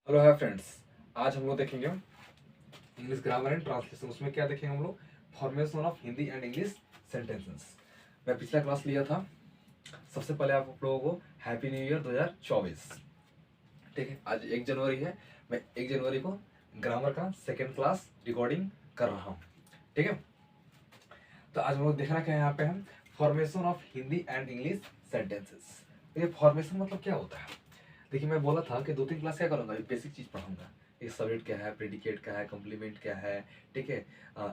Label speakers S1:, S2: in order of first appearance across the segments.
S1: Hello hi friends. आज हम लोग देखेंगे इंग्लिश ग्रामर एंड ट्रांसलेशन। उसमें क्या देखेंगे हम लोग? Formation of Hindi and English sentences. मैं पिछला क्लास लिया था। सबसे पहले आप लोगों को हैप्पी न्यू ईयर 2024। ठीक है, आज 1 जनवरी है। मैं 1 जनवरी को ग्रामर का सेकेंड क्लास रिकॉर्डिंग कर रहा हूँ। ठीक है, तो आज हम लोग देखना क्या है यहाँ पे हम formation of Hindi and English sentences. तो ये फॉर्मेशन मतलब क्या होता है? देखिए, मैं बोला था कि 2-3 क्लास क्या करूंगा, बेसिक चीज पढ़ाऊंगा। ये सब्जेक्ट क्या है, प्रेडिकेट क्या है, कॉम्प्लीमेंट क्या है, ठीक है,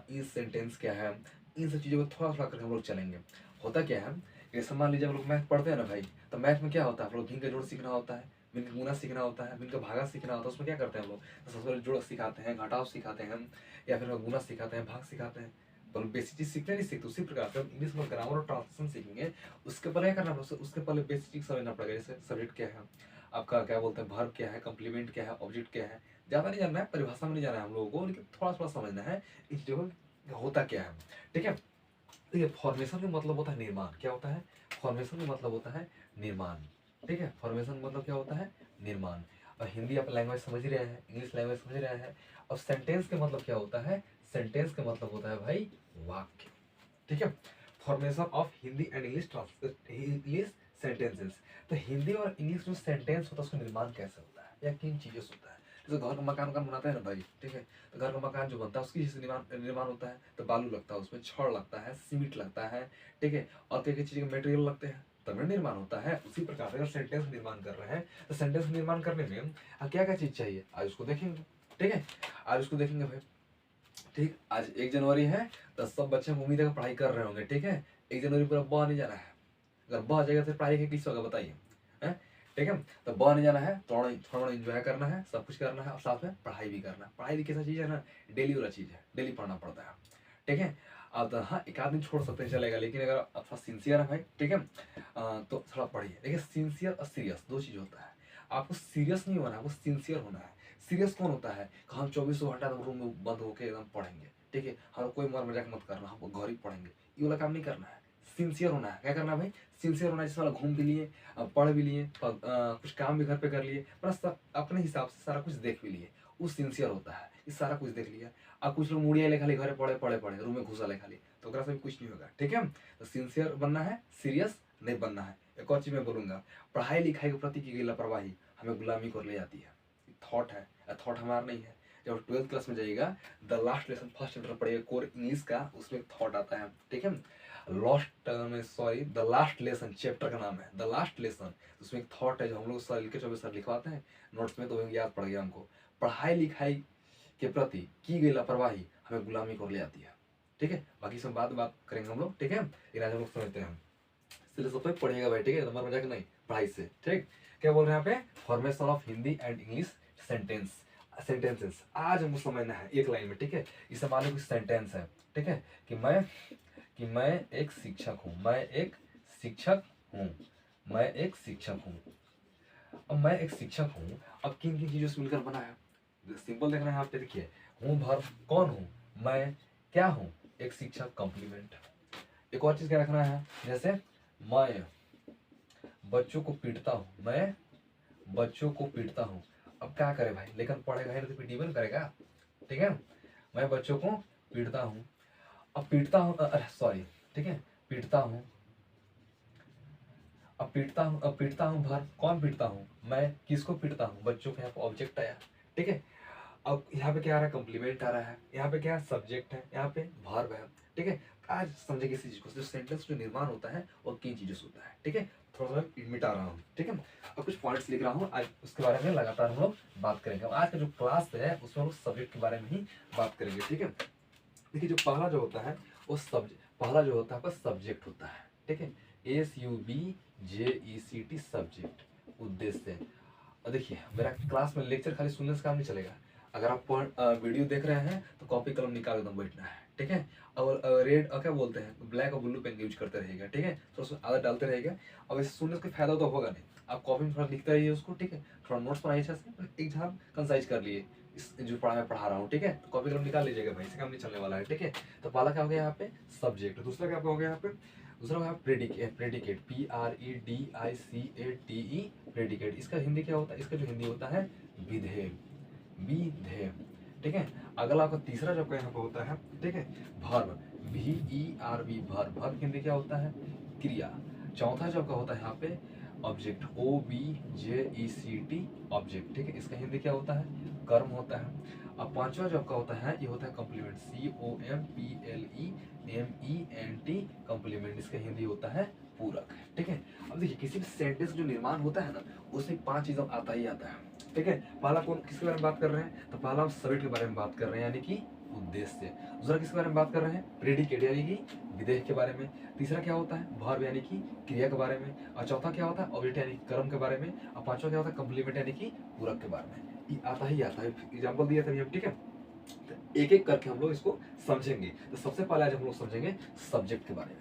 S1: इन सेंटेंस क्या है, इन सब चीज़ों को थोड़ा थोड़ा करके हम लोग चलेंगे। होता क्या है, जैसे मान लीजिए हम लोग मैथ पढ़ते हैं ना भाई, तो मैथ में क्या होता है, हम लोग भिन्न का जोड़ सीखना होता है, भिन्न का गुना सीखना होता है, भिन्न का भागा सीखना होता है। उसमें क्या करते हैं हम लोग? तो सबसे पहले जोड़ सिखाते हैं, घटाव सिखाते हैं, या फिर गुना सिखाते हैं, भाग सिखाते हैं। तो बेसिक चीज सीखते नहीं सीखते, उसी प्रकार से हम इंग्लिश में ग्रामर और ट्रांसलेशन सीखेंगे। उसके पहले क्या करना है, उसके पहले बेसिक चीज समझना पड़ेगा। जैसे सब्जेक्ट क्या है, आपका क्या बोलते हैं, वर्ब क्या है, कॉम्प्लीमेंट क्या है, ऑब्जेक्ट क्या है। ज़्यादा नहीं जानना है, परिभाषा में नहीं जाना है हम लोगों को, लेकिन थोड़ा थोड़ा समझना है इन चीज़ों को होता क्या है। ठीक है, तो ये फॉर्मेशन का मतलब होता है निर्माण। क्या होता है? फॉर्मेशन का मतलब होता है निर्माण। ठीक है, फॉर्मेशन का मतलब क्या होता है? निर्माण। और हिंदी आप लैंग्वेज समझ ही रहे हैं, इंग्लिश लैंग्वेज समझ रहे हैं। और सेंटेंस का मतलब क्या होता है? सेंटेंस का मतलब होता है भाई वाक्य। ठीक है, formation of Hindi and English sentences. तो हिंदी और इंग्लिश में सेंटेंस होता है, उसका निर्माण कैसे होता है या किन चीज़ों से होता है? जैसे घर का मकान बनाते हैं ना भाई, ठीक है, तो घर का मकान जो बनता है उसकी जैसे निर्माण निर्माण होता है, तो बालू लगता है, उसमें छड़ लगता है, सीमेंट लगता है, ठीक है, और कई कई चीज़ के मटेरियल लगते हैं, तब ना निर्माण होता है। उसी प्रकार से अगर सेंटेंस निर्माण कर रहे हैं, तो सेंटेंस निर्माण करने में क्या क्या चीज़ चाहिए, आज उसको देखेंगे। ठीक है, आज उसको देखेंगे भाई। ठीक, आज 1 जनवरी है, तो सब बच्चे उम्मीद है कि पढ़ाई कर रहे होंगे। ठीक है, 1 जनवरी पर ब नहीं जाना है। अगर ब जाएगा तो पढ़ाई किस होगा बताइए? हैं? ठीक है, तो ब नहीं जाना है, थोड़ा थोड़ा इंजॉय करना है, सब कुछ करना है, और साथ में पढ़ाई भी करना है। पढ़ाई भी कैसा चीज़ है ना, डेली वाला चीज़ है, डेली पढ़ना पड़ता है। ठीक है, अब तो हाँ, एक आध दिन छोड़ सकते हैं, चलेगा, लेकिन अगर आप थोड़ा सिंसियर है भाई, ठीक है, तो थोड़ा पढ़िए। देखिए, सिंसियर और सीरियस दो चीज़ होता है। आपको सीरियस नहीं होना है, आपको सिंसियर होना है। सीरियस कौन होता है कि हम 24 घंटा रूम में बंद होकर एकदम पढ़ेंगे, ठीक है, हम कोई मर मजाक मत करना, हम घर ही पढ़ेंगे, ये वाला काम नहीं करना है। सिंसियर होना है। क्या करना है भाई? सिंसियर होना है, जिस वाला घूम भी लिए, पढ़ भी लिए, कुछ काम भी घर पे कर लिए, प्लस अपने हिसाब से सारा कुछ देख भी लिए। वो सिंसियर होता है, ये सारा कुछ देख लिया। अब कुछ लोग मुड़िया ले खाली घरे पढ़े पढ़े पढ़े रूम में घुसा ले खाली, तो ओकरा से भी कुछ नहीं होगा। ठीक है, तो सिंसियर बनना है, सीरियस नहीं बनना है। एक और चीज मैं बोलूंगा, पढ़ाई लिखाई के प्रति की गई लापरवाही हमें गुलामी को ले जाती है। थॉट है, थॉट हमारा नहीं है। जब 12th क्लास में जाइएगा, the last lesson first chapter पढ़िएगा कोर इंग्लिश का, उसमें एक थॉट आता है। ठीक है, लॉस्ट में sorry the last lesson chapter का नाम है द लास्ट लेसन। उसमें एक थॉट है जो हम लोग सर के 24 सर लिखवाते हैं नोट्स में, तो याद पड़ गया हमको। पढ़ाई लिखाई के प्रति की गई लापरवाही हमें गुलामी को ले आती है। ठीक है, बाकी सब बात करेंगे हम लोग। ठीक है, लेकिन आज हम लोग समझते हैं, इसलिए सब पे पढ़िएगा भाई। ठीक है, नंबर मजाक नहीं, पढ़ाई से। ठीक, क्या बोल रहे हैं यहाँ पे? Formation of Hindi and English sentences आज हमको समझना है एक लाइन में। ठीक है, इसे मान लो कुछ सेंटेंस है, ठीक है, कि मैं एक शिक्षक हूँ, मैं एक शिक्षक हूँ, मैं एक शिक्षक हूँ। अब मैं एक शिक्षक हूँ, अब किन किन चीजों से मिलकर बना है? सिंपल देखना है यहाँ पे। देखिए, हूँ वर्ब, कौन हूँ, मैं, क्या हूँ, एक शिक्षक, कॉम्प्लीमेंट। एक और चीज क्या रखना है, जैसे मैं बच्चों को पीटता हूँ, मैं बच्चों को पीटता हूँ। अब क्या करे भाई, लेकिन पढ़ेगा ही नहीं तो पीटी करेगा। ठीक है, मैं बच्चों को पीटता हूँ। अब पीटता हूँ, अरे सॉरी, ठीक है, पीटता हूँ। अब पीटता हूँ भर, कौन पीटता हूँ, मैं किसको पीटता हूँ, बच्चों के यहाँ पे ऑब्जेक्ट आया। ठीक है, अब यहाँ पे क्या आ रहा है, कॉम्प्लीमेंट आ रहा है, यहाँ पे क्या है, सब्जेक्ट है, यहाँ पे वर्ब है। ठीक है, आज समझे किसी चीज को, जो सेंटेंस जो निर्माण होता है वो किन चीजों से होता है। ठीक है, थोड़ा सा मिटा रहा हूँ। ठीक है, अब कुछ पॉइंट्स लिख रहा हूँ, आज उसके बारे में लगातार हम लोग बात करेंगे। आज का जो क्लास है उसमें हम लोग सब्जेक्ट के बारे में ही बात करेंगे। ठीक है, देखिए, जो पहला जो होता है वो पहला जो होता है आपका सब्जेक्ट होता है। ठीक है, SUBJECT सब्जेक्ट, उद्देश्य। और देखिए, मेरा क्लास में लेक्चर खाली सुनने से काम नहीं चलेगा। अगर आप वीडियो देख रहे हैं तो कॉपी कलम निकाल एकदम बैठना है। ठीक है, और रेड क्या बोलते हैं, ब्लैक और ब्लू पेन यूज करते रहेगा। ठीक है, तो उसमें आदत डालते रहेगा। अब इसे सुनने से कोई फायदा तो होगा नहीं, आप कॉपी में थोड़ा लिखते रहिए उसको। ठीक है, थोड़ा नोट्स बनाइए अच्छा से, एग्जाम कंसाइज कर लिए इस जो मैं पढ़ा रहा हूँ। ठीक है, तो कॉपी कलम निकाल लीजिएगा भाई, इससे काम नहीं चलने वाला है। ठीक है, तो पहला क्या हो गया यहाँ पे, सब्जेक्ट। दूसरा क्या हो गया यहाँ पे, दूसरा हो गया प्रेडिकेट। PREDICATE, predicate. इसका हिंदी क्या होता है, इसका जो हिंदी होता है विधेय, विधेय, ठीक है। अगला आपका तीसरा जो यहाँ पे होता है, ठीक है, verb, VERB, verb, verb Hindi क्या होता है, क्रिया। चौथा जो आपका होता है यहाँ पे ऑब्जेक्ट, OBJECT, ऑब्जेक्ट, ठीक है, इसका हिंदी क्या होता है, कर्म होता है। अब पांचवा जो आपका होता है ये होता है कॉम्प्लीमेंट, COMPLEMENT, कॉम्प्लीमेंट, इसका हिंदी होता है पूरक, ठीक है। अब देखिए किसी भी सेंटेंस जो निर्माण होता है ना, उसमें 5 चीज़ों आता ही आता है, ठीक है। पहला कौन किसके बारे में बात कर रहे हैं, तो पहला हम सब्जेक्ट के बारे में बात कर रहे हैं, यानी कि उद्देश्य। दूसरा किसके बारे में बात कर रहे हैं, प्रेडिकेट यानी कि विधेय के बारे में। तीसरा क्या होता है, वर्ब यानी कि क्रिया के बारे में। और चौथा क्या होता है, ऑब्जेक्ट यानी कि कर्म के बारे में। और पांचवा क्या होता है, कॉम्प्लीमेंट यानी कि पूरक के बारे में। ये आता ही आता है, एग्जाम्पल दिया था, ठीक है। तो एक एक करके हम लोग इसको समझेंगे। तो सबसे पहले आज हम लोग समझेंगे सब्जेक्ट के बारे में,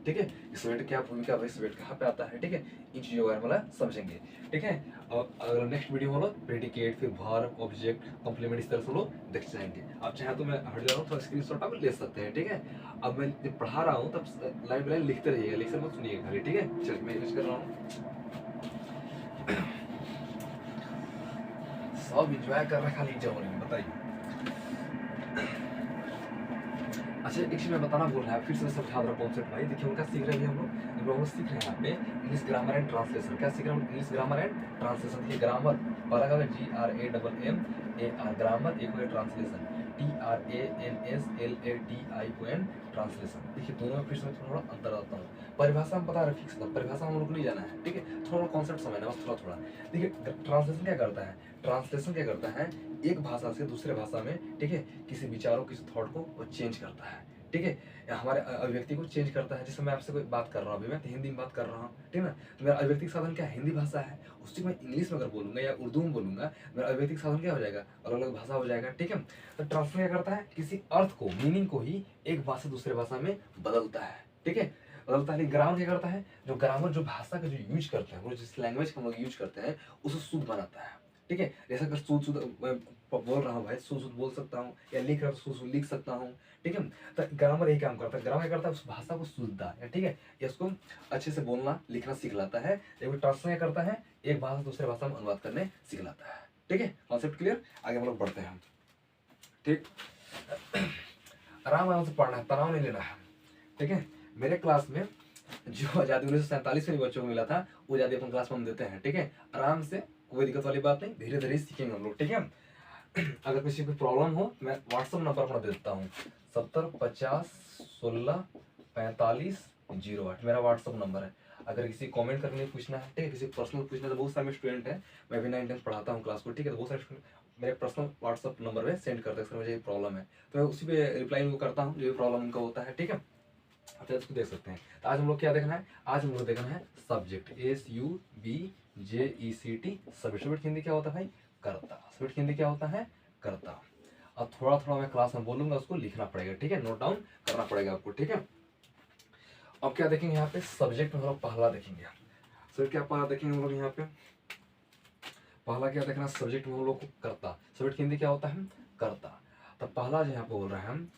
S1: ठीक है। सब्जेक्ट क्या भूमिका है, सब्जेक्ट कहाँ पे आता है, ठीक है, इन चीजों के बारे में समझेंगे, ठीक है। और अगर नेक्स्ट वीडियो में हम लोग प्रेडिकेट, फिर वर्ब, ऑब्जेक्ट, कॉम्प्लीमेंट, इस तरह से हम लोग देख जाएंगे। आप चाहे तो मैं हट जा रहा हूँ, थोड़ा स्क्रीनशॉट आप ले सकते हैं, ठीक है। अब मैं जब पढ़ा रहा हूँ तब लाइन बाय लाइन लिखते रहिएगा, लेक्चर मत सुनिएगा खाली, ठीक है। चलिए मैं यूज कर रहा हूँ, सब इंजॉय कर रहा है, खाली जाओ नहीं, बताइए। अच्छा एक चीज मैं बताना भूल रहा है, फिर से समझा दे रहा कॉन्सेप्ट भाई। देखिए उनका सीख रहे हैं हम लोग सीख रहे हैं यहाँ पे इंग्लिश ग्रामर एंड ट्रांसलेशन। क्या सीख रहे हैं, इंग्लिश ग्रामर एंड ट्रांसलेशन। देखिए ग्रामर पहला का GRAMMAR, ग्रामर, एक हो गया ट्रांसलेशन, TRANSLATION, ट्रांसलेशन। देखिए दोनों में फिर से थोड़ा अंतर आता हूँ। परिभाषा में पता है फिक्स था, परिभाषा हम लोग नहीं जाना है, ठीक है, थोड़ा कॉन्सेप्ट समझना बस, थोड़ा थोड़ा। देखिए ट्रांसलेशन क्या करता है, ट्रांसलेशन क्या करता है, एक भाषा से दूसरे भाषा में, ठीक है, किसी विचारों, किसी थॉट को वो चेंज करता है, ठीक है, हमारे अभिव्यक्ति को चेंज करता है। जैसे मैं आपसे कोई बात कर रहा हूँ, अभी मैं हिंदी में बात कर रहा हूँ, ठीक है ना, तो मेरा अभिव्यक्ति साधन क्या है, हिंदी भाषा है। उसी मैं इंग्लिश में अगर बोलूंगा या उर्दू में बोलूंगा, मेरा अभिव्यक्ति साधन क्या हो जाएगा, अलग अलग भाषा हो जाएगा, ठीक है। तो ट्रांसलेशन क्या करता है, किसी अर्थ को, मीनिंग को ही एक भाषा से दूसरे भाषा में बदलता है, ठीक है, बदलता है। ग्रामर क्या करता है, जो ग्रामर जो भाषा का जो यूज करते हैं, वो जिस लैंग्वेज का हम लोग यूज करते हैं उसे शुद्ध बनाता है, ठीक है। जैसे अगर शुद्ध शुद्ध मैं बोल रहा हूँ भाई, शुद्ध शुद्ध बोल सकता हूँ, या लिख रहा हूँ शुद्ध शुद्ध लिख सकता हूँ, ठीक है। तो ग्रामर यही काम करता है, ग्रामर क्या करता है, उस भाषा को शुद्धता है, ठीक है, या उसको अच्छे से बोलना लिखना सीख लाता है। जब ट्रांसलेशन क्या करता है, एक भाषा से दूसरे भाषा में अनुवाद करने सीख लाता है, ठीक है। कॉन्सेप्ट क्लियर, आगे हम लोग बढ़ते हैं, ठीक। आराम आराम से पढ़ना है, तनाव नहीं लेना है, ठीक है। मेरे क्लास में जो आजादी 1947 में बच्चों को मिला था, वो आजादी अपन क्लास में हम देते हैं, ठीक है। आराम से, कोई दिक्कत वाली बात नहीं, धीरे धीरे सीखेंगे हम लोग, ठीक है। अगर किसी को प्रॉब्लम हो तो मैं व्हाट्सअप नंबर अपना दे देता हूँ, 7050164508, मेरा व्हाट्सअप नंबर है। अगर किसी कमेंट करने पूछना है, ठीक है, किसी पर्सनल पूछना है, तो बहुत सारे स्टूडेंट हैं, मैं भी 9th 10th पढ़ाता हूँ क्लास को, ठीक है, तो बहुत सारे स्टूडेंट मेरे पर्सनल व्हाट्सअप नंबर पे सेंड करते हैं, सर मुझे ये प्रॉब्लम है, तो मैं उसी पे रिप्लाई उनको करता हूँ, जो भी प्रॉब्लम उनका होता है, ठीक है। आप इसको देख सकते हैं। तो आज हम लोग क्या देखना है, आज हम लोग देखना है सब्जेक्ट, SUBJECT, सब्जेक्ट हिंदी क्या होता है भाई, कर्ता। सब्जेक्ट हिंदी क्या होता है, कर्ता। अब थोड़ा थोड़ा मैं क्लास में बोलूंगा, उसको लिखना पड़ेगा, ठीक है, नोट डाउन करना पड़ेगा आपको, ठीक है। अब क्या देखेंगे यहाँ पे, सब्जेक्ट में हम लोग पहला देखेंगे, सब्जेक्ट क्या पहला देखेंगे हम लोग यहाँ पे, पहला क्या देखना, सब्जेक्ट में हम लोग को कर्ता। सब्जेक्ट हिंदी क्या होता है, कर्ता। तो पहला जो यहाँ पे बोल रहे हैं हम,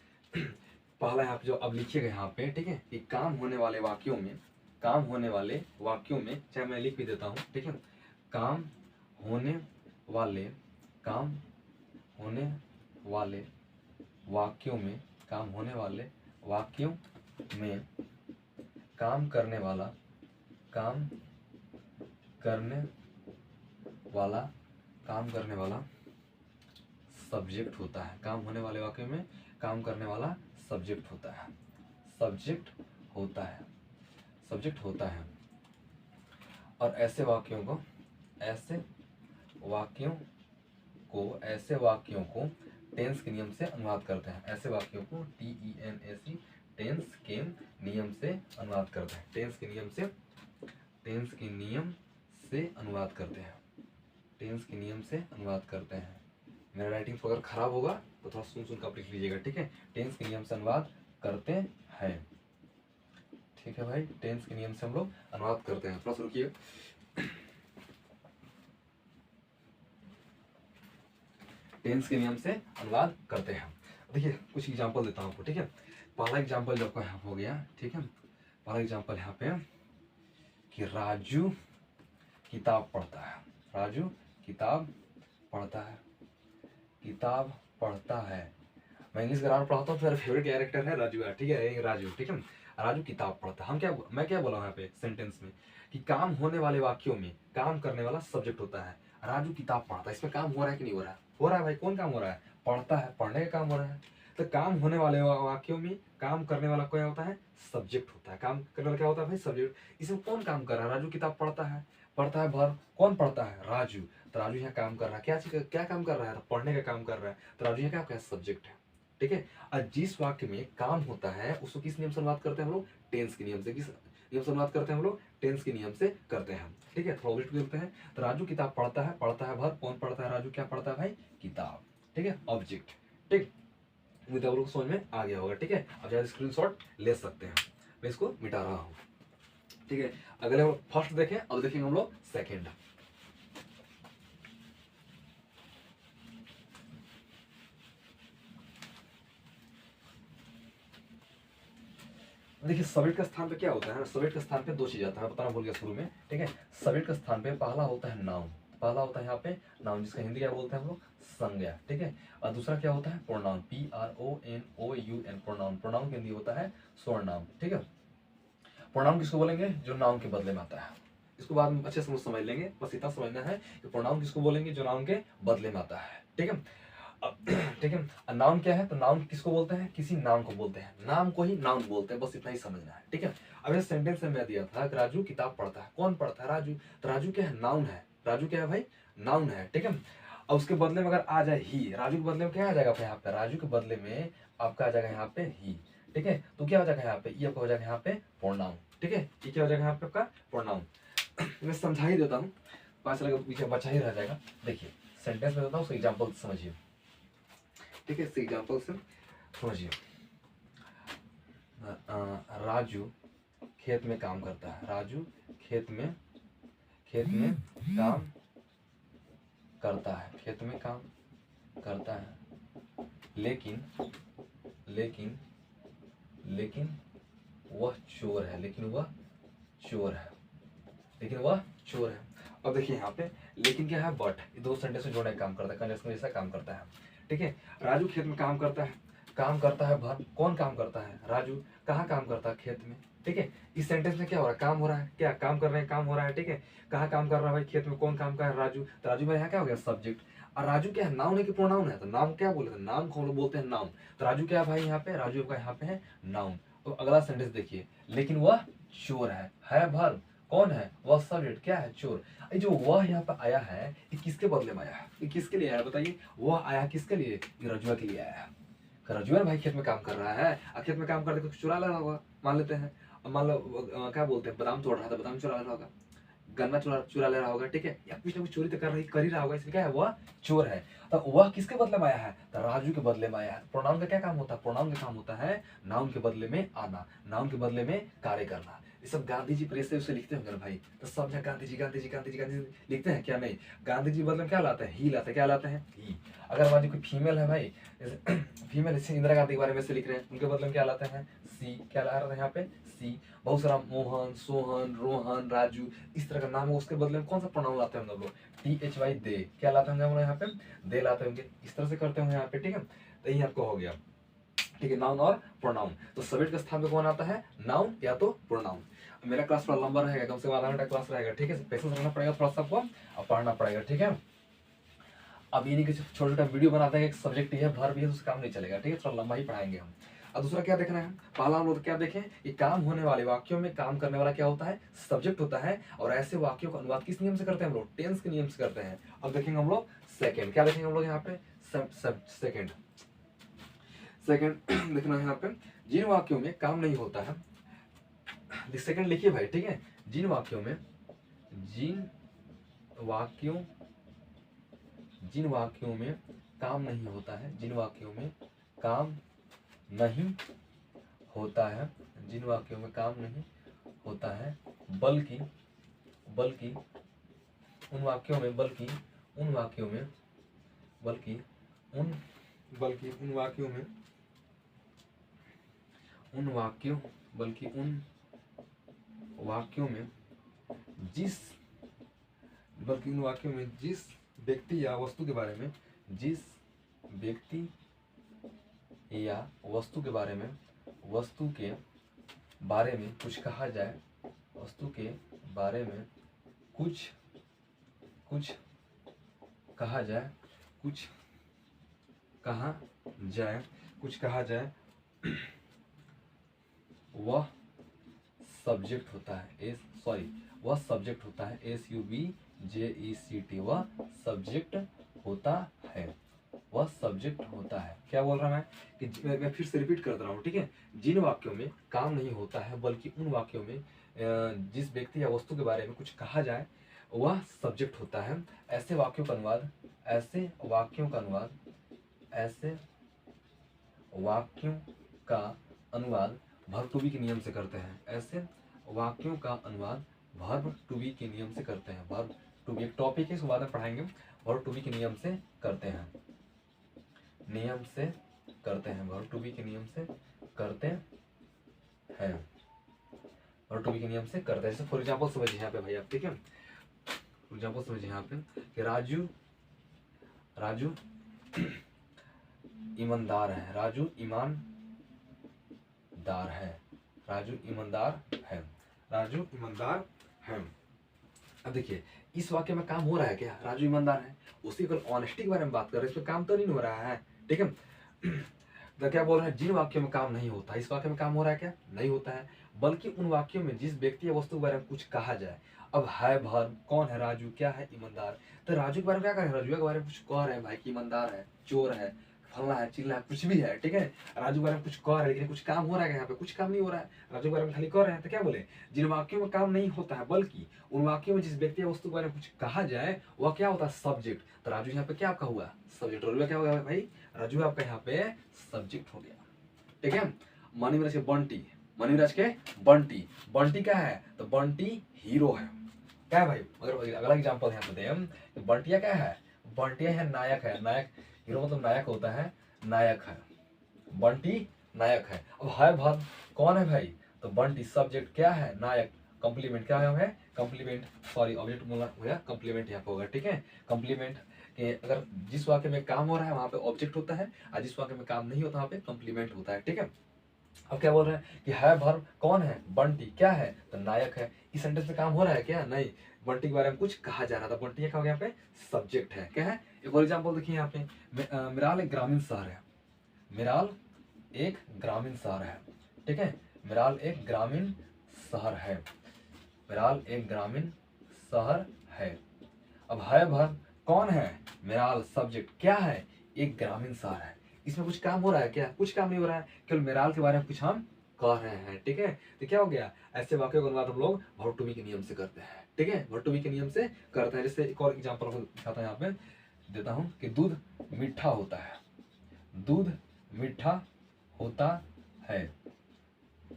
S1: पहला यहाँ पे जो अब लिखिएगा यहाँ पे, ठीक है, कि काम होने वाले वाक्यों में, काम होने वाले वाक्यों में, चाहे मैं लिख भी देता हूँ, ठीक है, काम होने वाले, काम होने वाले वाक्यों में, काम होने वाले वाक्यों में काम करने वाला, काम करने वाला, काम करने वाला सब्जेक्ट होता है। काम होने वाले वाक्यों में काम करने वाला सब्जेक्ट होता है, सब्जेक्ट होता है, सब्जेक्ट होता है। और ऐसे वाक्यों को, ऐसे वाक्यों को, ऐसे वाक्यों को टेंस के नियम से अनुवाद करते हैं। ऐसे वाक्यों को TENSE, टेंस के नियम से अनुवाद करते हैं, टेंस के नियम से, टेंस के नियम से अनुवाद करते हैं, टेंस के नियम से अनुवाद करते हैं। मेरा राइटिंग अगर खराब होगा तो थोड़ा सुन सुन कर लिख लीजिएगा, ठीक है। टेंस के नियम से अनुवाद करते हैं, ठीक है भाई, टेंस के नियम से हम लोग अनुवाद करते हैं। प्लस रुकिए, टेंस के नियम से अनुवाद करते हैं। देखिए कुछ एग्जांपल देता हूँ आपको, ठीक है। पहला एग्जांपल जो आपका यहाँ हो गया, ठीक है, पहला एग्जांपल यहाँ पे कि राजू किताब पढ़ता है, राजू किताब पढ़ता है, किताब पढ़ता है। मैं इंग्लिश ग्रामर पढ़ाता हूँ, मेरा फेवरेट कैरेक्टर है राजू यार, ठीक है, राजू, ठीक है। राजू किताब पढ़ता है। मैं क्या बोला हूँ यहाँ पे सेंटेंस में कि काम होने वाले वाक्यों में काम करने वाला सब्जेक्ट होता है। राजू किताब पढ़ता है, इसमें काम हो रहा है कि नहीं हो रहा है? हो रहा है भाई। कौन काम हो रहा है? पढ़ता है, पढ़ने का काम हो रहा है। तो काम होने वाले वाक्यों में काम करने वाला क्या होता है? सब्जेक्ट होता है। काम करने वाला क्या होता है भाई? सब्जेक्ट। इसमें कौन काम कर रहा है? राजू किताब पढ़ता है। पढ़ता है भर, कौन पढ़ता है? राजू। तो राजू यहाँ काम कर रहा है, क्या काम कर रहा है? पढ़ने का काम कर रहा है। तो राजू यहाँ क्या सब्जेक्ट है, ठीक है। और जिस वाक्य में काम होता है उसको किस नियम से बात करते हैं हम लोग? टेंस के नियम से। किस नियम से बात करते हैं हम लोग? टेंस के नियम से करते हैं, ठीक है। थोड़ा ऑब्जेक्ट करते हैं। तो राजू किताब पढ़ता है, पढ़ता है भर, कौन पढ़ता है? राजू क्या पढ़ता है भाई? किताब, ठीक है, ऑब्जेक्ट, ठीक। उम्मीद है आप लोग को समझ में आ गया होगा, ठीक है। अब चाहे स्क्रीनशॉट ले सकते हैं, मैं इसको मिटा रहा हूँ, ठीक है। अगले हम फर्स्ट देखें, अब देखेंगे हम लोग सेकेंड। देखिए सब्जेक्ट के स्थान पे क्या होता है? सब्जेक्ट के स्थान पे दो चीज आता है, बताना भूल गया शुरू में, ठीक है। सब्जेक्ट के स्थान पे पहला होता है नाउन, पहला होता है यहाँ पे नाउन, जिसका हिंदी क्या बोलते हैं हम लोग? संज्ञा, ठीक है। और दूसरा क्या होता है? Pronoun, PRONOUN, pronoun. प्रोनाउन के हिंदी होता है स्वर्नाम, ठीक है। प्रोनाउन किसको बोलेंगे? जो नाउन के बदले में आता है। इसको बाद में अच्छे से समझ लेंगे, बस इतना समझना है कि प्रोनाउन किसको बोलेंगे? जो नाउन के बदले में आता है, ठीक है। ठीक है। नाउन क्या है? तो नाउन किसको बोलते हैं? किसी नाम को बोलते हैं, नाम को ही नाउन बोलते हैं, बस इतना ही समझना है, ठीक है। अब इस सेंटेंस में मैं दिया था कि राजू किताब पढ़ता है, कौन पढ़ता है? राजू। तो राजू क्या है? नाउन है। राजू क्या है भाई? नाउन है, ठीक है। अब उसके बदले में अगर आ जाए ही, राजू के बदले में क्या आ जाएगा यहाँ पे? राजू के बदले में आपका आ जाएगा यहाँ पे ही, ठीक है। तो क्या हो जाएगा यहाँ पे? ये आपका हो जाएगा यहाँ पे प्रोनाउन, ठीक है। ये क्या हो जाएगा यहाँ पे आपका? प्रोनाउन। मैं समझा ही देता हूँ, पता चलेगा पीछे बचा ही रह जाएगा। देखिए सेंटेंस में देता हूँ, उसका एग्जाम्पल समझिए, ठीक है। इस एग्जाम्पल से समझिए। राजू खेत में काम करता है, राजू खेत में काम करता है, खेत में काम करता है, लेकिन वह चोर है, लेकिन वह चोर है। अब देखिए यहाँ पे लेकिन क्या है? बट। ये दो सेंटेंस में जोड़ने का काम करता है, कंजक्शन जैसा काम करता है, ठीक है। राजू खेत में काम करता है भर, कौन काम करता है? राजू। कहाँ काम करता है? खेत में, ठीक है। इस सेंटेंस में क्या हो रहा है? काम हो रहा है, क्या काम कर रहे हैं? काम हो रहा है, ठीक है। कहाँ काम कर रहा है भाई? खेत में। कौन काम कर रहा है? राजू। तो राजू में यहाँ क्या हो गया? सब्जेक्ट। और राजू क्या है? नाउन है कि प्रोनाउन है? तो नाम क्या बोले थे? नाम को हम लोग बोलते हैं नाउन। तो राजू क्या है भाई यहाँ पे? राजू का यहाँ पे है नाउन। तो अगला सेंटेंस देखिए, लेकिन वह चोर है भर, कौन है? वह सब्जेक्ट, क्या है? चोर। ये जो वह यहाँ पे आया है, ये किसके बदले में आया है? ये किसके लिए आया बताइए? वह आया किसके लिए? ये रजुआ के लिए आया है। रजुआ भाई खेत में काम कर रहा है, और खेत में काम करते कुछ चुरा ले रहा होगा, मान लेते हैं। मान लो क्या बोलते हैं, बादाम तोड़ रहा था, बादाम चुरा ले रहा होगा, गन्ना चुरा ले रहा होगा, ठीक है। या कुछ ना कुछ चोरी तो कर ही रहा होगा, इसलिए क्या है? वह चोर है। तो वह किसके बदले में आया है? तो राजू के बदले में आया है। प्रोनाउन का क्या काम होता है? प्रोनाउन का काम होता है नाउन के बदले में आना, नाउन के बदले में कार्य करना। ये सब गांधी जी प्रेस से उसे लिखते होंगे ना भाई, तो सब जगह गांधी जी लिखते हैं क्या? नहीं। गांधी जी बदले में क्या लाते हैं? ही लाते हैं। क्या लाते हैं? ही। अगर मान लीजिए कोई फीमेल है भाई, फीमेल जैसे इंदिरा गांधी के बारे में से लिख रहे हैं, उनके बदले में क्या लाते हैं? सी। क्या ला रहे हैं यहाँ पे? सी। बहुत सारा मोहन, सोहन, रोहन, राजू, इस तरह का नाम है, उसके बदले में कौन सा प्रोनाउन लाते हैं हम लोग? THY, दे। क्या लाते होंगे हम लोग यहाँ पे? दे लाते होंगे, इस तरह से करते होंगे यहाँ पे, ठीक है। तो यही आपको हो गया, ठीक है, नाउन और प्रोनाउन। तो सब्जेक्ट के स्थान पे कौन आता है? नाउन या तो प्रोनाउन। मेरा क्लास थोड़ा लंबा रहेगा, कम से कम आधा घंटा क्लास रहेगा, ठीक है। पेशेंस रखना पड़ेगा थोड़ा सा आपको, और पढ़ना पड़ेगा, ठीक है। अब ये नहीं कि छोटा छोटा वीडियो बनाते हैं, एक सब्जेक्ट ही है, भर भी है, तो उसका काम नहीं चलेगा, ठीक है। थोड़ा लंबा ही पढ़ाएंगे हम। और दूसरा क्या देखना है? पहला हम लोग क्या देखें कि काम होने वाले वाक्यों में काम करने वाला क्या होता है? सब्जेक्ट होता है। और ऐसे वाक्यों का अनुवाद किस नियम से करते हैं हम लोग? टेंस के नियम से करते हैं। अब देखेंगे हम लोग सेकेंड। क्या देखेंगे हम लोग यहाँ पे? सेकेंड देखना है यहाँ पे, जिन वाक्यों में काम नहीं होता है, सेकेंड लिखिए भाई, ठीक है। जिन वाक्यों में काम नहीं होता है, जिन वाक्यों में काम नहीं होता है, जिन वाक्यों में काम नहीं होता है, बल्कि उन वाक्यों में जिस व्यक्ति या वस्तु के बारे में, जिस व्यक्ति या वस्तु के बारे में, वस्तु के बारे में कुछ कहा जाए, वस्तु के बारे में कुछ कहा जाए, कुछ कहा जाए, वह सब्जेक्ट होता है। वह सब्जेक्ट होता है। SUBJECT, वह सब्जेक्ट होता है। वह सब्जेक्ट होता है। क्या बोल रहा मैं कि मैं फिर से रिपीट कर रहा हूँ, ठीक है। जिन वाक्यों में काम नहीं होता है बल्कि उन वाक्यों में जिस व्यक्ति या वस्तु के बारे में कुछ कहा जाए वह सब्जेक्ट होता है। ऐसे वाक्यों का अनुवाद वर्ब टू बी के नियम से करते हैं। ऐसे वाक्यों का अनुवाद वर्ब टू बी के नियम से करते हैं। वर्ब टू बी एक टॉपिक है, इसको बाद में पढ़ाएंगे। वर्ब टू बी के नियम से करते हैं, वर्ब टू बी के नियम से करते हैं, वर्ब टू बी के नियम से करते हैं। जैसे फॉर एग्जाम्पल समझिए यहाँ पे भाई आप, ठीक है। फॉर एग्जाम्पल समझिए यहाँ पे कि राजू ईमानदार है। राजू ईमानदार है। अब देखिए इस वाक्य में काम हो रहा है क्या? राजू ईमानदार है। उसी को ऑनेस्टी के बारे में बात कर रहे हैं, इसमें काम तो नहीं हो रहा है, ठीक है। तो क्या बोल रहे हैं? जिन वाक्यों में काम नहीं होता, इस वाक्य में काम हो रहा है क्या? नहीं होता है, बल्कि उन वाक्यों में जिस व्यक्ति या वस्तु के बारे में कुछ कहा जाए। अब है वर्ब, कौन है? राजू। क्या है? ईमानदार। तो राजू के बारे में क्या करें? राजू के बारे में कुछ कह रहे हैं भाई कि ईमानदार है, चोर है, फलना है, चिल्ला है, कुछ भी है, ठीक है। राजू के बारे में कुछ कह रहे हैं लेकिन कुछ काम हो रहा है यहाँ पे? कुछ काम नहीं हो रहा है। राजू के बारे में खाली कह रहे हैं, तो क्या बोले? जिन वाक्यों में काम नहीं होता है बल्कि उन वाक्यों में जिस व्यक्ति या वस्तु के बारे में कुछ कहा जाए वह क्या होता है? सब्जेक्ट। तो राजू यहाँ पे क्या आपका हुआ? सब्जेक्ट। और क्या होगा भाई? राजू आपका यहाँ पे सब्जेक्ट हो गया, ठीक है। मनीराज के बंटी क्या है? तो बंटी हीरो है। क्या है भाई? अगर अगला एग्जांपल यहाँ पे दें तो बंटिया क्या है? बंटिया है नायक है। नायक, हीरो मतलब नायक होता है, नायक है। बंटी नायक है। अब है वर्ब, कौन है भाई? तो बंटी सब्जेक्ट, क्या है? नायक। कॉम्प्लीमेंट क्या है? कॉम्प्लीमेंट, सॉरी ऑब्जेक्ट बोला होगा, कॉम्प्लीमेंट यहाँ पे होगा, ठीक है। कॉम्प्लीमेंट के अगर जिस वाक्य में काम हो रहा है वहां पे ऑब्जेक्ट होता है और जिस वाक्य में काम नहीं होता वहां पे कॉम्प्लीमेंट होता है, ठीक है। अब क्या बोल रहे हैं कि है वर्ब, कौन है? बंटी। क्या है? तो नायक है। इस सेंटेंस में काम हो रहा है क्या? नहीं। बंटी के बारे में कुछ कहा जा रहा था, बंटी क्या हो गया यहाँ पे? सब्जेक्ट है। क्या है? एक और एग्जांपल देखिए यहाँ पे, मिराल एक ग्रामीण शहर है। मिराल एक ग्रामीण शहर है, ठीक है। मिराल एक ग्रामीण शहर है। मिराल एक ग्रामीण शहर है। अब है वर्ब, कौन है? मिराल सब्जेक्ट। क्या है? एक ग्रामीण शहर है। इसमें कुछ काम हो रहा है क्या? कुछ काम नहीं हो रहा है, केवल मिराल के बारे में कुछ हम कह रहे हैं, ठीक है। तो क्या हो गया? ऐसे वाक्यों का अनुवाद हम लोग वर्ब टू बी के नियम से करते हैं, ठीक है। वर्ब टू बी के नियम से करते हैं। जैसे एक और एग्जांपल दिखाता हूं, यहाँ पे देता हूं कि दूध मीठा होता है। दूध मीठा होता है।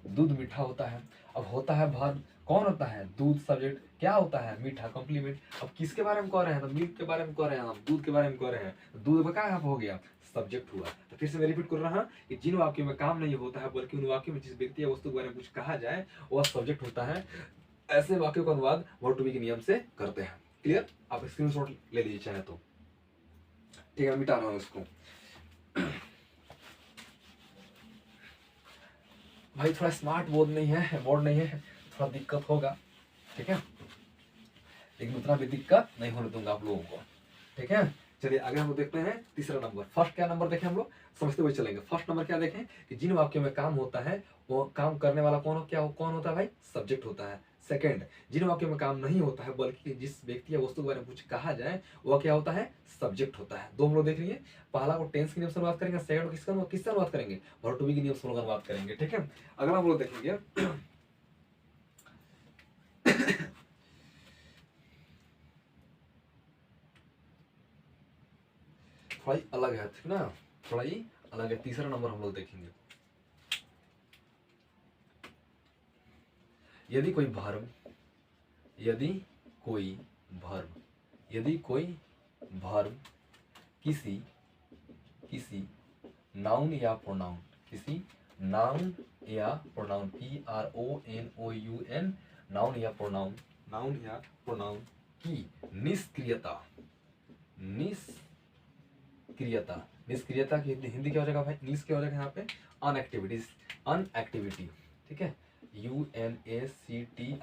S1: दूध मीठा होता है। अब होता है वर्ब, कौन होता है? दूध सब्जेक्ट। क्या होता है? मीठा, कॉम्प्लीमेंट। अब किसके बारे में कह रहे हैं? तो मिल्क के बारे में कह रहे हैं हम, दूध के बारे में कह रहे हैं। दूध में क्या यहाँ हो गया? सब्जेक्ट हुआ। तो फिर से मैं रिपीट कर रहा हूँ कि जिन वाक्यों में काम नहीं होता है बल्कि उन वाक्यों में जिस व्यक्ति या वस्तु के बारे में कुछ कहा जाए वह सब्जेक्ट होता है। ऐसे वाक्यों का अनुवाद वर्ब टू बी के नियम से करते हैं। क्लियर? आप स्क्रीनशॉट ले लीजिए चाहे तो, ठीक है। मैं मिटा रहा हूँ इसको। भाई थोड़ा स्मार्ट बोर्ड नहीं है, थोड़ा दिक्कत होगा, ठीक है, लेकिन उतना भी दिक्कत नहीं होने दूंगा आप लोगों को, ठीक है। चलिए आगे हम लोग देखते हैं तीसरा नंबर। फर्स्ट क्या नंबर देखें हम लोग, समझते हुए चलेंगे। फर्स्ट नंबर क्या देखें कि जिन वाक्यों में काम होता है वो काम करने वाला कौन होता है भाई? सब्जेक्ट होता है। सेकंड, जिन वाक्यों में काम नहीं होता है बल्कि जिस व्यक्ति या वस्तु के बारे में कुछ कहा जाए वह क्या होता है? सब्जेक्ट होता है। दो हम लोग देख लिए। पहला को टेंस के नियम से अनुवाद करेंगे, सेकंड को किसका अनुवाद करेंगे? वर्ब टू बी के नियम से अनुवाद करेंगे, ठीक है। अगला हम लोग देखेंगे थोड़ा ही अलग है, ठीक ना, थोड़ा ही अलग है। तीसरा नंबर हम लोग देखेंगे, यदि कोई भर्ब किसी नाउन या प्रोनाउन, PRONOUN, नाउन या प्रोनाउन की निष्क्रियता। निष्क्रियता की हिंदी क्या हो जाएगा भाई, इंग्लिश क्या हो जाएगा यहाँ पे, अनएक्टिविटीज, अनएक्टिविटी, ठीक है, UNACTIVITY,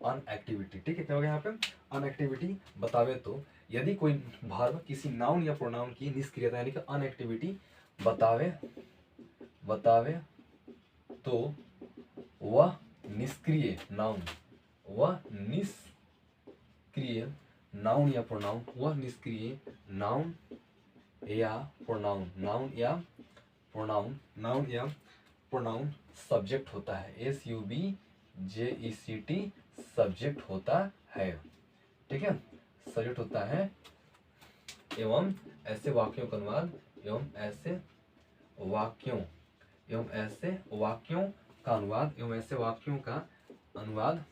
S1: अनएक्टिविटी, ठीक है, क्या हो गया यहाँ पे, अनएक्टिविटी। बतावे तो यदि कोई वर्ब किसी नाउन या प्रोनाउन की निष्क्रियता यानी कि अनएक्टिविटी बतावे तो वह निष्क्रिय नाउन, वह निष्क्रिय नाउन या प्रोनाउन, वह निष्क्रिय नाउन या प्रोनाउन, नाउन या प्रोनाउन सब्जेक्ट होता है, SUBJECT, सब्जेक्ट होता है, ठीक है, सब्जेक्ट होता है। एवं ऐसे वाक्यों का अनुवाद, एवं ऐसे वाक्यों का अनुवाद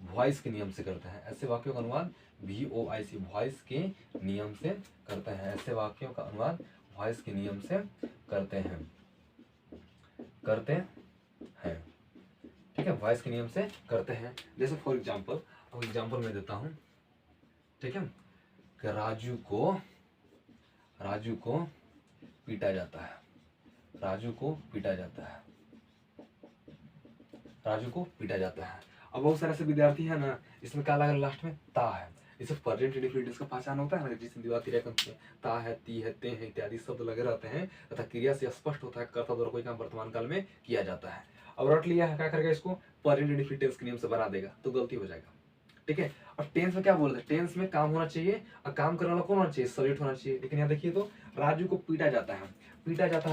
S1: वॉइस के नियम से करता है। ऐसे वाक्यों का अनुवाद VOIC, वॉइस के नियम से करता है। ऐसे वाक्यों का अनुवाद वॉइस के नियम से करते हैं, ठीक है, वॉइस के नियम से करते हैं। जैसे फॉर एग्जाम्पल मैं देता हूँ, ठीक है, कि राजू को पीटा जाता है, राजू को पीटा जाता है। अब बहुत सारे ऐसे विद्यार्थी है ना, इसमें क्या लगा लास्ट में ता है, इसे प्रेजेंट इंडेफिनिट का पहचान होता है ना, जिसमें द्वितीय क्रिया का ता है, ती है, ते है इत्यादि शब्द लगे रहते हैं तथा क्रिया से स्पष्ट होता है कर्ता द्वारा कोई काम वर्तमान काल में किया जाता है। अब रट लिया है, क्या करेगा, इसको प्रेजेंट इंडेफिनिट के नियम से बना देगा तो गलती हो जाएगा, ठीक है। और टेंस में क्या बोल रहे थे, टेंस में काम होना चाहिए और काम करने वाला कौन होना चाहिए, सब्जेक्ट होना चाहिए। लेकिन यहाँ देखिए तो राजू को पीटा जाता है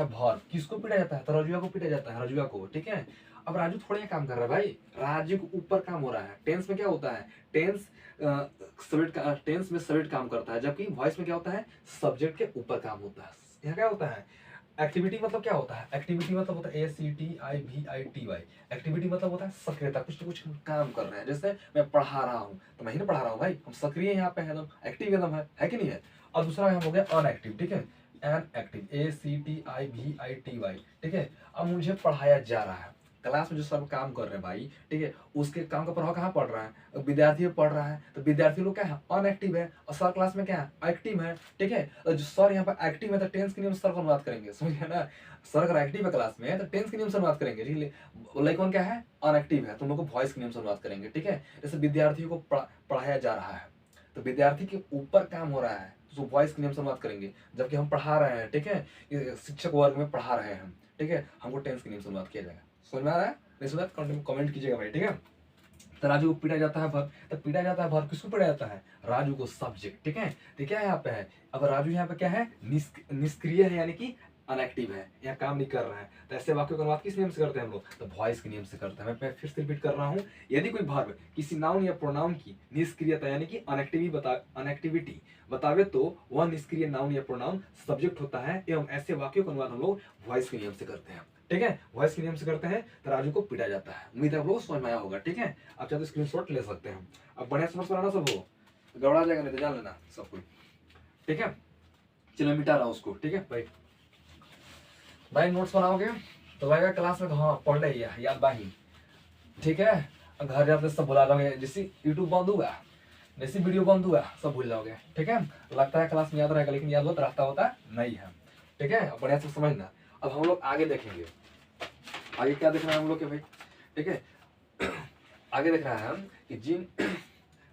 S1: वर्ब, किसको पीटा जाता है, तो रजुआ को पीटा जाता है, रजुआ को, ठीक है। अब राजू थोड़ा ही काम कर रहा है भाई, राजू के ऊपर काम हो रहा है। टेंस में क्या होता है, टेंस में सब्जेक्ट काम करता है, जबकि वॉइस में क्या होता है, सब्जेक्ट के ऊपर काम होता है। यहाँ क्या होता है, एक्टिविटी मतलब क्या होता है, एक्टिविटी मतलब होता है ACTIVITY, एक्टिविटी मतलब होता है सक्रियता, कुछ ना कुछ काम कर रहे हैं। जैसे मैं पढ़ा रहा हूँ तो मैं ही ना पढ़ा रहा हूँ भाई, हम सक्रिय यहाँ पे है, एक्टिव एकदम है कि नहीं है। और दूसरा यहाँ हो गया अनएक्टिव, ठीक है, अनएक्टिव ACTIVITY, ठीक है। अब मुझे पढ़ाया जा रहा है, क्लास में जो सब काम कर रहे हैं भाई, ठीक है, उसके काम का प्रभाव कहाँ पड़ रहा है, विद्यार्थी पढ़ रहा है, तो विद्यार्थी लोग क्या है, अनएक्टिव है, और सर क्लास में क्या है, एक्टिव है, ठीक है। और जो सर यहाँ पर एक्टिव है तो टेंस के नियम से सर को अनुवाद करेंगे, समझिए ना। सर अगर एक्टिव है क्लास में तो टेंस के नियम से अनुवाद करेंगे, ठीक है। लाइक कौन क्या है, अनएक्टिव है, तो हम लोग को वॉइस के नियम से अनुवाद करेंगे, ठीक है। जैसे विद्यार्थियों को पढ़ाया जा रहा है, तो विद्यार्थी के ऊपर काम हो रहा है तो वॉइस के नियम से अनुवाद करेंगे, जबकि हम पढ़ा रहे हैं, ठीक है, शिक्षक वर्ग में पढ़ा रहे हैं हम, ठीक है, हमको टेंस के नियम से अनुवाद किया जाएगा। समझ में आ रहा है, नहीं समझ कमेंट कीजिएगा भाई, ठीक है। तो राजू को पीटा जाता है वर्ब, तो पीटा जाता है वर्ब, किसको पीटा जाता है, राजू को, सब्जेक्ट, ठीक है। तो क्या यहाँ पे है, अब राजू यहाँ पे क्या है, निष्क्रिय है, यानी कि अनएक्टिव है, यहाँ काम नहीं कर रहा है। तो ऐसे वाक्यों का अनुवाद किस नियम से करते हैं हम लोग, तो वॉइस के नियम से करते हैं। मैं फिर से रिपीट कर रहा हूँ, यदि कोई वर्ब किसी नाउन या प्रोनाउन की निष्क्रियता यानी कि अनएक्टिविटी बतावे तो वह निष्क्रिय नाउन या प्रोनाउन सब्जेक्ट होता है, एवं ऐसे वाक्यों का अनुवाद हम लोग वॉइस के नियम से करते हैं, ठीक है, वॉइस के नियम से करते हैं। तो राजू को पीटा जाता है। उम्मीद है आप लोग समझ में आया होगा, ठीक है। आप चाहे तो स्क्रीनशॉट ले सकते हैं। अब बढ़िया समझ बनाना सब हो, गड़बड़ा जाएगा नहीं तो जान लेना सब कुछ, ठीक है। चलो मिटा रहा हूँ उसको, ठीक है भाई नोट्स बनाओगे तो भाई क्लास में तो हाँ पढ़ ले याद बाही, ठीक है। घर जाते सब भुला जाओगे, जैसे यूट्यूब बंद हुआ, जैसे वीडियो बंद हुआ, सब भूल जाओगे, ठीक है। लगता है क्लास में याद रहेगा, लेकिन याद होता नहीं है, ठीक है। अब बढ़िया से समझना। अब हम लोग आगे देखेंगे, आगे क्या देखना है हम लोग के भाई, ठीक है। आगे देख रहा है हम कि जिन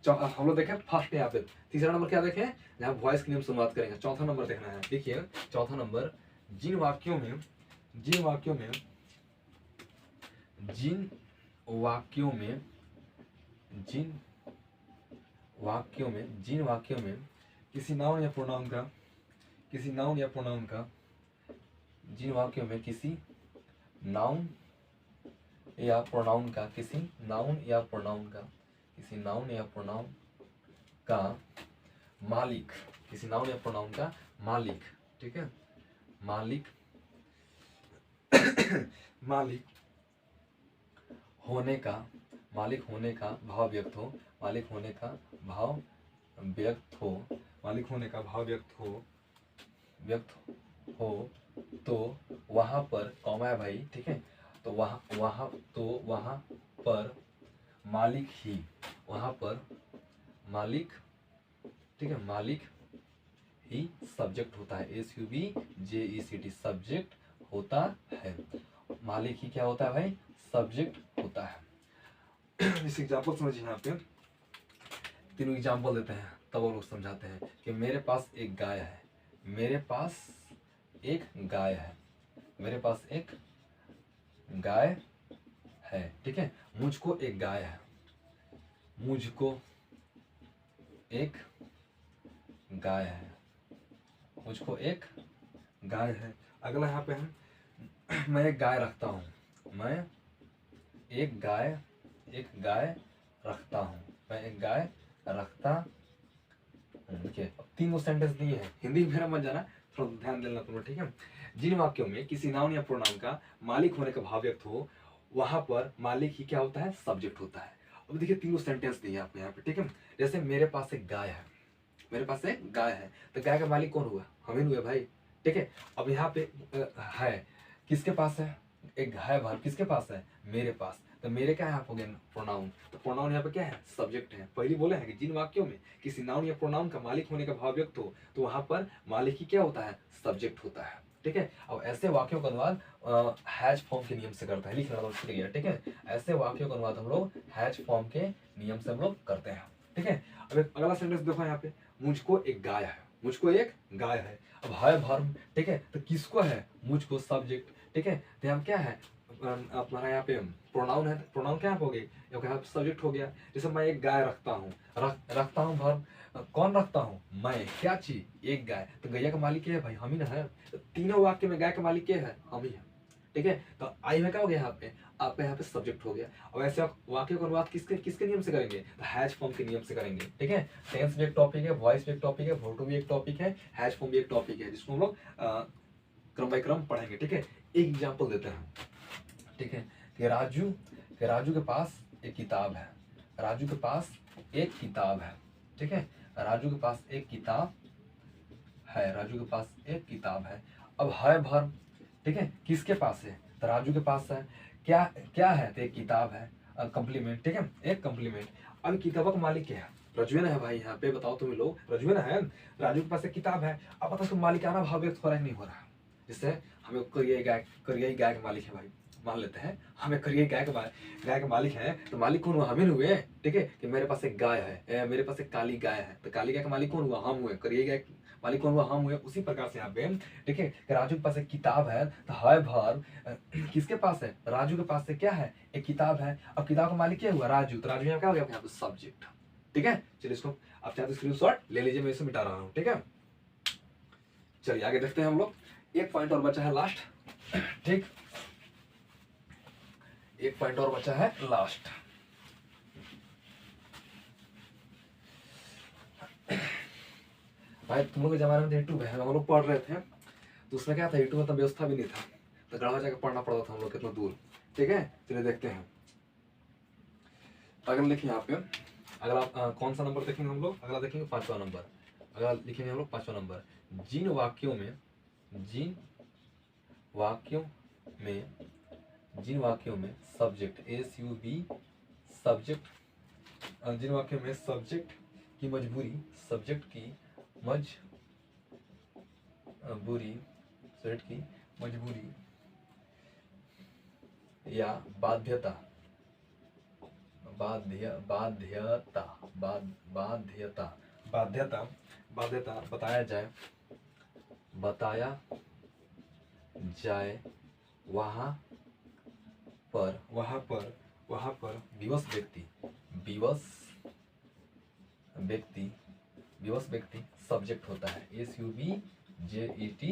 S1: हम लोग देखें फर्स्ट यहाँ पे, तीसरा नंबर क्या देखें, जहाँ वॉइस के नियम से अनुवाद करेंगे। चौथा नंबर देखना है, देखिए चौथा नंबर, जिन वाक्यों में किसी नाउन या प्रोनाउन का किसी नाउन या प्रोनाउन का मालिक, ठीक है, मालिक होने का भाव व्यक्त हो तो वहां पर कॉमा है भाई, ठीक है। तो वहां पर मालिक ठीक है, मालिक ही सब्जेक्ट होता है, SUBJECT सब्जेक्ट होता है। मालिक ही क्या होता है भाई, सब्जेक्ट होता है। इस एग्जाम्पल समझिए, यहाँ पे तीनों एग्जाम्पल देते हैं तब वो लोग समझाते हैं कि मेरे पास एक गाय है, मेरे पास एक गाय है, मेरे पास एक गाय है, ठीक है, मुझको एक गाय है, मुझको एक गाय है, मुझको एक गाय है। अगला यहाँ पे हम मैं एक गाय रखता हूँ, मैं एक गाय रखता हूँ, मैं एक गाय रखता हूँ। देखिए अब तीनों सेंटेंस दिए हैं, हिंदी मेरा मत जाना, थोड़ा ध्यान देना तुम लोग, ठीक है। जिन वाक्यों में किसी नाउन या प्रोनाउन का मालिक होने का भाव व्यक्त हो, वहां पर मालिक ही क्या होता है, सब्जेक्ट होता है। अब देखिए तीनों सेंटेंस दिए आपको यहाँ पे, ठीक है। जैसे मेरे पास एक गाय है, मेरे पास एक गाय है, तो गाय का मालिक कौन हुआ, हम ही हुए भाई, ठीक है। अब यहाँ पे है, किसके पास है, एक है वर्ब किसके पास है, मेरे पास, तो मेरे क्या है आप हो गया प्रोनाउन, तो प्रोनाउन यहाँ पे क्या है, सब्जेक्ट है। पहले बोले हैं कि जिन वाक्यों में किसी नाउन या प्रोनाउन का मालिक होने का भाव व्यक्त हो, तो वहां पर मालिक ही क्या होता है, सब्जेक्ट होता है, ठीक है। अब ऐसे वाक्यों का अनुवाद हैज फॉर्म के नियम से करता है, लिखना तो छूट गया, ठीक है। ऐसे वाक्यों का अनुवाद हम लोग हैज फॉर्म के नियम से हम लोग करते हैं, ठीक है। अब एक अगला सेंटेंस देखो यहाँ पे, मुझको एक गाय है, मुझको एक गाय है। अब है वर्ब, ठीक है, तो किसको है, मुझको सब्जेक्ट, ठीक है। तो यहाँ क्या है, अपना यहाँ पे प्रोनाउन है, प्रोनाउन क्या हो गई, यहाँ सब्जेक्ट हो गया। जैसे मैं एक गाय रखता हूँ, रखता हूँ वर्ब, कौन रखता हूँ, मैं, क्या चीज, एक गाय, तो गैया का मालिक क्या है भाई, हम ही ना है। तो तीनों वाक्य में गाय का मालिक क्या है, हम ही है, ठीक है। तो आई में क्या हो गया यहाँ पे, आपका यहाँ पे सब्जेक्ट हो गया। अब ऐसे वाक्य का अनुवाद किसके किसके नियम से करेंगे, तो हैज फॉर्म के नियम से करेंगे, ठीक है। टेंस भी एक टॉपिक है, वॉइस भी एक टॉपिक है, वर्ब टू भी एक टॉपिक है, हैज फॉर्म भी एक टॉपिक है, जिसको हम लोग क्रम बाय क्रम पढ़ेंगे, ठीक है। एक एग्जाम्पल देते हैं, ठीक है, कि राजू के पास एक किताब है, राजू के पास एक किताब है, ठीक है, राजू के पास एक किताब है, राजू के पास एक किताब है। अब है वर्ब, ठीक है, किसके पास है, तो राजू के पास है, क्या क्या है, तो एक किताब है, कंप्लीमेंट, ठीक है, एक कंप्लीमेंट। अब किताब का मालिक क्या है, रजुएना है भाई, यहाँ पे बताओ तुम्हें लोग, रजुएना है, राजू के पास एक किताब है। अब बताओ तो मालिकाना भाव व्यक्त हो रहा है नहीं हो रहा, जिससे हमें करिए गाय के मालिक है भाई, मान लेते हैं हमें करिए गाय के मालिक है, तो मालिक कौन हुआ, हमें हुए, ठीक है। कि मेरे पास एक गाय है, मेरे पास एक काली गाय है, तो काली गाय का मालिक कौन हुआ, हम हुए, करिए गाय मालिक कौन हुआ, हम हुए। उसी प्रकार से यहाँ पे, ठीक है, राजू के पास एक किताब है, तो है वर्ब किसके पास है, राजू के पास से क्या है, एक किताब है। अब किताब का मालिक क्या हुआ, राजू, तो राजू यहाँ क्या हो गया, यहाँ पे सब्जेक्ट, ठीक है। चलिए इसको आप चाहे तो स्क्रीनशॉट ले लीजिए, मैं इसे मिटा रहा हूँ, ठीक है। चलिए आगे देखते हैं हम लोग, एक पॉइंट और बचा है लास्ट, ठीक, एक पॉइंट और बचा है लास्ट। भाई तुम लोग के जमाने में यूट्यूब है, हम लोग पढ़ रहे थे, तो उसमें क्या था, यूट्यूब में तो व्यवस्था भी नहीं था, तो गढ़वा जाकर पढ़ना पड़ता था हम लोग कितना दूर, ठीक है। चलिए देखते हैं, अगला लिखिए यहाँ पे, अगला कौन सा नंबर देखेंगे हम लोग, अगला देखेंगे 5वां नंबर, अगला लिखेंगे हम लोग 5वां नंबर। जिन वाक्यों में जिन वाक्यों में सब्जेक्ट SUB सब्जेक्ट, जिन वाक्यों में सब्जेक्ट की मजबूरी या बाध्यता बताया जाए, वहां पर विवश व्यक्ति सब्जेक्ट होता है, SUBJET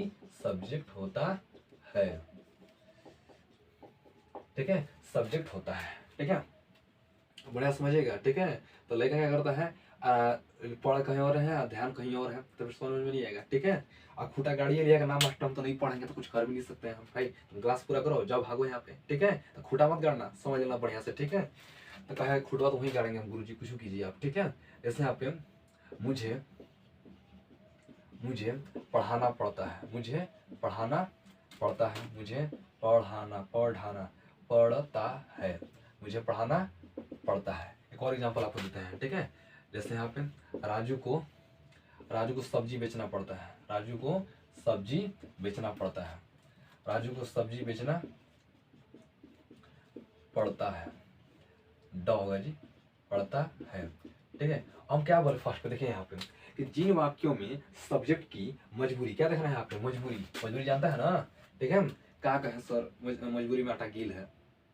S1: सब्जेक्ट होता है, ठीक है, सब्जेक्ट होता है, ठीक है, बढ़िया समझिएगा, ठीक है। तो लड़का क्या करता है, पढ़ कहीं और है, ध्यान कहीं और है, तो फिर समझ में नहीं आएगा, ठीक है। और खूटा गाड़ी लिया नाम मास्टर हम तो नहीं पढ़ेंगे तो कुछ कर भी नहीं सकते हैं हम भाई, तुम क्लास पूरा करो, जाओ भागो यहाँ पे, ठीक है। तो खूटा मत गाड़ना, समझ लेना बढ़िया से, ठीक है। तो कहा खूटा तो वहीं गाड़ेंगे हम, गुरु जी कुछ कीजिए आप, ठीक है। जैसे यहाँ पे मुझे पढ़ाना पड़ता है, मुझे पढ़ाना पड़ता है, मुझे पढ़ाना पड़ता है। एक और एग्जांपल आपको देते हैं, ठीक है। जैसे यहाँ पे राजू को राजू को सब्जी बेचना पड़ता है, राजू को सब्जी बेचना पड़ता है, राजू को सब्जी बेचना पड़ता है, ड होगा जी, पड़ता है। ठीक है, हम क्या बोले फर्स्ट पे देखिए यहाँ पे कि जिन वाक्यों में सब्जेक्ट की मजबूरी, क्या देखना है यहाँ पे, मजबूरी, मजबूरी जानता है ना। ठीक है, क्या कहे सर मजबूरी में आटा गील है,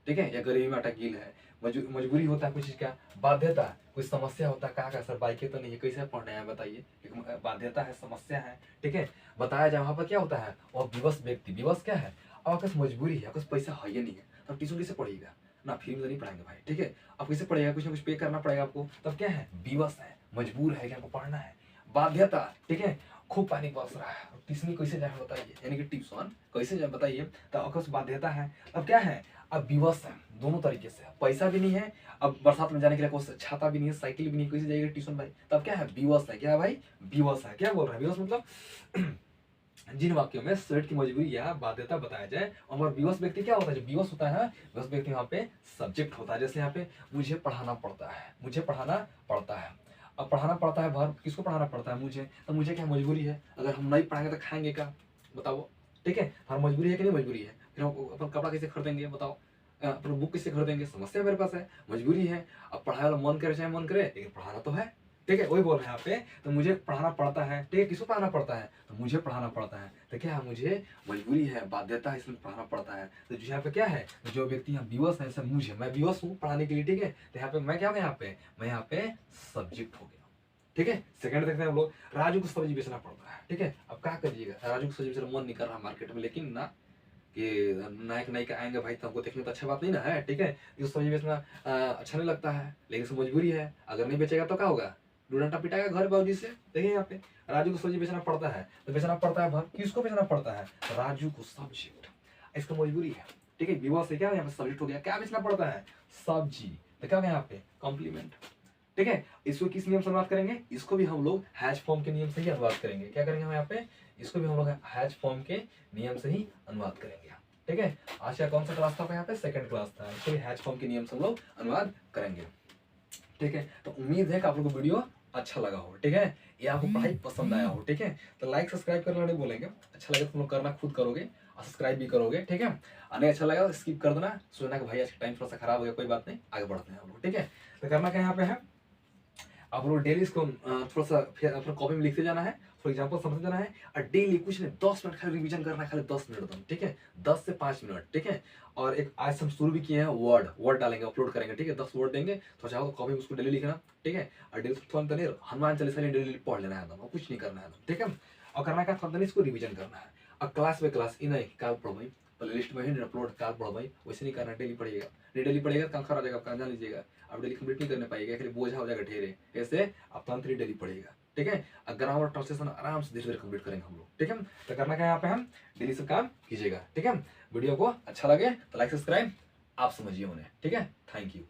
S1: ठीक है, या गरीबी में आटा गील है। मजबूरी होता है कुछ चीज का, बाध्यता, कोई समस्या होता है, क्या कहे सर बाइकें तो नहीं है, कैसे पढ़ना है बताइए, एक बाध्यता है, समस्या है। ठीक है, बताया जाए वहां पर क्या होता है, और विवश व्यक्ति, विवश क्या है, अब आपके मजबूरी है, आपके पैसा है ही नहीं है, तब ट्यूशन कैसे पढ़िएगा ना, फ्री में तो नहीं पढ़ाएंगे भाई। ठीक है, अब कैसे पढ़ेगा, कुछ ना कुछ पे करना पड़ेगा आपको, तब क्या है, विवश है, मजबूर है कि आपको पढ़ना है। बाध्यता, ठीक है, खूब पानी बरस रहा है, ट्यूशन कैसे जाए बताइए, यानी कि ट्यूशन कैसे जाए बताइए, तब आपको बाध्यता है। अब क्या है, अब विवश है, दोनों तरीके से, पैसा भी नहीं है, अब बरसात में जाने के लिए कोई छाता भी नहीं है, साइकिल भी नहीं, कैसे जाएगा ट्यूशन भाई, तब क्या है, विवश है। क्या है भाई, विवश है। क्या बोल रहा है, विवश मतलब जिन वाक्यों में सब्जेक्ट की मजबूरी या बाध्यता बताया जाए, और विवश व्यक्ति क्या होता है, जो विवश होता है विवश व्यक्ति यहाँ पे सब्जेक्ट होता है। जैसे यहाँ पे मुझे पढ़ाना पड़ता है, मुझे पढ़ाना पड़ता है। अब पढ़ाना पड़ता है वर्ब, किसको पढ़ाना पड़ता है, मुझे, तो मुझे क्या मजबूरी है, अगर हम नहीं पढ़ाएंगे तो खाएंगे क्या, बताओ। ठीक है, हमारी मजबूरी है कि नहीं मजबूरी है, फिर हम अपन कपड़ा कैसे खरीदेंगे बताओ, अपन बुक कैसे खरीदेंगे, समस्या मेरे पास है, मजबूरी है। अब पढ़ाई वाला मन करे चाहे मन करे, लेकिन पढ़ाना तो है। ठीक है, वही बोल रहे हैं यहाँ पे, तो मुझे पढ़ाना पड़ता है। ठीक है, किसको पढ़ाना पड़ता है, तो मुझे पढ़ाना पड़ता है, तो क्या है, मुझे मजबूरी है, बाध्यता है, इसलिए पढ़ाना पड़ता है। तो जो यहाँ पे क्या है, जो व्यक्ति यहाँ विवश है, जैसे मुझे, मैं विवश हूँ पढ़ाने के लिए। ठीक है, तो यहाँ पे मैं क्या हूँ, यहाँ पे मैं यहाँ पे सब्जेक्ट हो गया। ठीक है, सेकंड देखते हैं हम लोग, राजू को सब्जी बेचना पड़ता है। ठीक है, अब क्या करिएगा, राजू को सब्जी बेचना मन नहीं कर रहा मार्केट में, लेकिन ना कि नायक नायिका आएंगे भाई, तो हमको देखने तो अच्छा बात नहीं ना है। ठीक है, इसको सब्जी बेचना अच्छा नहीं लगता है, लेकिन इसको मजबूरी है, अगर नहीं बेचेगा तो क्या होगा, डंडा पिटाएगा घर बाबूजी से। देखिए यहाँ पे राजू को सब्जी बेचना पड़ता है, तो बेचना पड़ता है भाई, किसको बेचना पड़ता है, राजू को सब्जेक्ट, इसका मजबूरी है। ठीक है, विवश से क्या यहाँ पे सब्जेक्ट हो गया, क्या बेचना पड़ता है, सब्जी, तो क्या हो गया यहाँ पे, कॉम्प्लीमेंट। ठीक है, इसको किस नियम से अनुवाद करेंगे, इसको भी हम लोग हैज फॉर्म के नियम से ही अनुवाद करेंगे। क्या करेंगे हम यहाँ पे, इसको भी हम लोग हैज फॉर्म के नियम से ही अनुवाद करेंगे। ठीक है, आज का कौन सा क्लास था यहाँ पे, सेकंड क्लास था, इसको भी हैज फॉर्म के नियम से हम लोग अनुवाद करेंगे। ठीक है, तो उम्मीद है कि आप लोगों को वीडियो अच्छा लगा हो। ठीक है, ये आपको पढ़ाई पसंद आया हो। ठीक है, तो लाइक सब्सक्राइब करना नहीं बोलेंगे, अच्छा लगे तो तुम लोग करना खुद करोगे और सब्सक्राइब भी करोगे। ठीक है, नहीं अच्छा लगा स्किप कर देना, सोचना कि भाई आज टाइम थोड़ा सा खराब हो गया, कोई बात नहीं, आगे बढ़ते हैं हम लोग। ठीक है, तो करना क्या यहाँ पे है, आप लोग डेली इसको थोड़ा सा फिर अपने कॉपी में लिखते जाना है, फॉर एग्जाम्पल समझते जाना है, और डेली कुछ नहीं 10 मिनट खाली रिवीजन करना है, खाली 10 मिनट दम। ठीक है, 10 से 5 मिनट। ठीक है, और एक आज हम शुरू भी किए हैं, वर्ड डालेंगे, अपलोड करेंगे। ठीक है, 10 वर्ड देंगे, तो चाहो तो कॉपी में उसको डेली लिखना। ठीक है, और डेली थोड़ा नहीं, हनुमान चालीसा डेली पढ़ लेना है एकदम, और कुछ नहीं करना है। ठीक है, और करना क्या, थोड़ा इसको रिविजन करना है, और क्लास बाय क्लास इन काल पढ़ भाई, प्ले लिस्ट में ही अपलोड काल पढ़ भाई, वैसे नहीं करना, डेली पढ़िएगा। नहीं डेली पढ़ेगा काम खराब हो जाएगा आपका, जान लीजिएगा, आप डेली कंप्लीट नहीं करने पाएगा, खाली बोझा हो जाएगा ढेरे। ऐसे आप तुरंत ही डेली पढ़ेगा। ठीक है, ग्रामर ट्रांसलेशन आराम से धीरे धीरे कंप्लीट करेंगे हम लोग। ठीक है, तो करना क्या है यहाँ पे, हम डेली से काम कीजिएगा। ठीक है, वीडियो को अच्छा लगे तो लाइक सब्सक्राइब आप समझिए उन्हें। ठीक है, थैंक यू।